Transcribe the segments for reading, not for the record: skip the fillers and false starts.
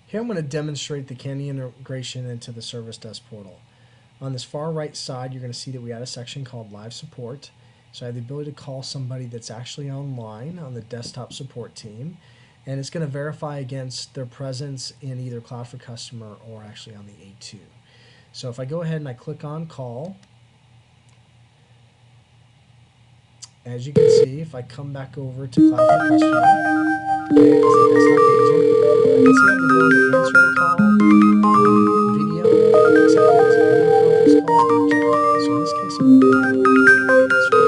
Here I'm going to demonstrate the Kandy integration into the Service Desk portal. On this far right side, you're going to see that we add a section called Live Support. So I have the ability to call somebody that's actually online on the desktop support team, and it's going to verify against their presence in either Cloud for Customer or actually on the A2. So if I go ahead and I click on Call, as you can see, if I come back over to Cloud for Customer, okay, as the desktop agent, I can see I have the ability to answer the call, video, accept it as a video conference call, or reject it. So in this case, I'm going to go ahead and answer.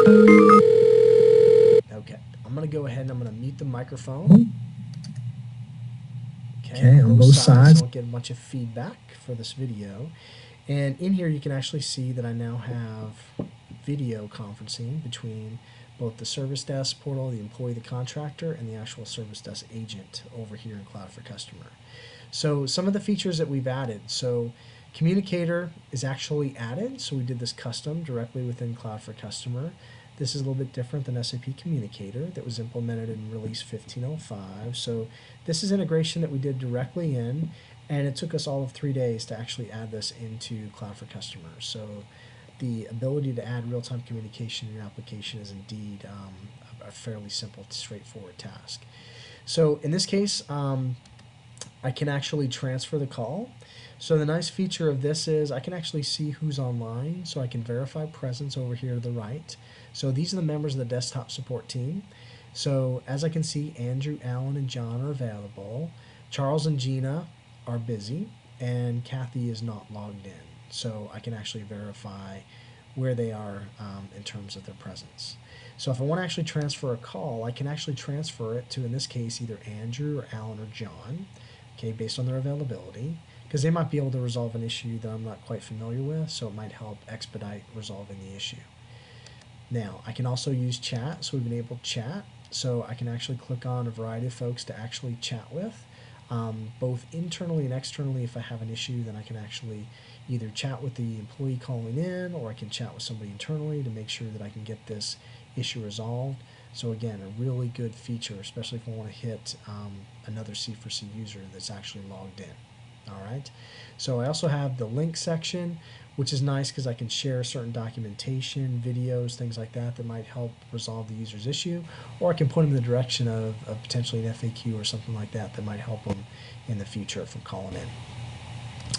Okay, I'm going to go ahead and I'm going to mute the microphone. Okay, on both sides. Don't get a bunch of feedback for this video. And in here, you can actually see that I now have video conferencing between both the Service Desk portal, the employee, the contractor, and the actual Service Desk agent over here in Cloud for Customer. So some of the features that we've added. So Communicator is actually added. So we did this custom directly within Cloud for Customer. This is a little bit different than SAP Communicator that was implemented in release 1505. So this is integration that we did directly in, and it took us all of 3 days to actually add this into Cloud for Customer. So the ability to add real-time communication in your application is indeed a fairly simple, straightforward task. So in this case, I can actually transfer the call. So the nice feature of this is I can actually see who's online, so I can verify presence over here to the right. So these are the members of the desktop support team. So as I can see, Andrew, Alan, and John are available. Charles and Gina are busy, and Kathy is not logged in. So I can actually verify where they are in terms of their presence. So if I want to actually transfer a call, I can actually transfer it to, in this case, either Andrew or Alan or John, okay, based on their availability, because they might be able to resolve an issue that I'm not quite familiar with, so it might help expedite resolving the issue. Now, I can also use chat, so we've enabled chat, so I can actually click on a variety of folks to actually chat with. Both internally and externally. If I have an issue, then I can actually either chat with the employee calling in, or I can chat with somebody internally to make sure that I can get this issue resolved. So again, a really good feature, especially if I want to hit another C4C user that's actually logged in. All right. So I also have the link section, which is nice because I can share certain documentation, videos, things like that that might help resolve the user's issue, or I can point them in the direction of potentially an FAQ or something like that that might help them in the future from calling in.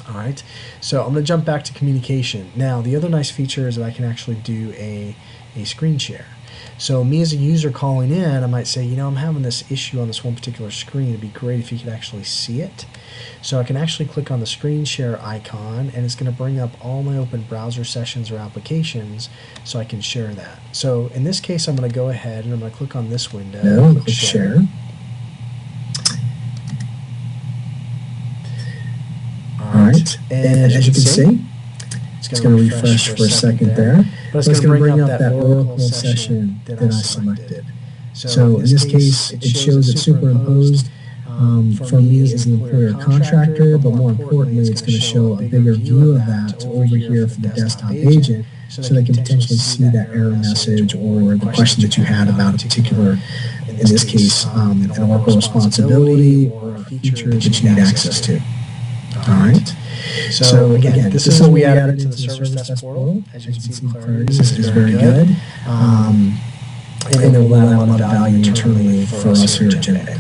All right, so I'm going to jump back to communication. Now, the other nice feature is that I can actually do a screen share. So me as a user calling in, I might say, you know, I'm having this issue on this one particular screen. It'd be great if you could actually see it. So I can actually click on the screen share icon, and it's going to bring up all my open browser sessions or applications so I can share that. So in this case, I'm going to go ahead and I'm going to click on this window. Click share. All right, and as you can see, it's going to refresh for a second there, but it's going to bring up that Oracle session that I selected. So in this case, it shows it superimposed for me as an employer contractor, but more importantly, it's going to show a bigger view of that over here for the desktop agent, so they can potentially see that error message or the question that you had about a particular, in this case, an Oracle responsibility or a feature that you need access to. All right. So again, this is what we added to the Service Desk portal. As you can see, the clarity is very good, and it will add a lot of value internally for us here at Genentech.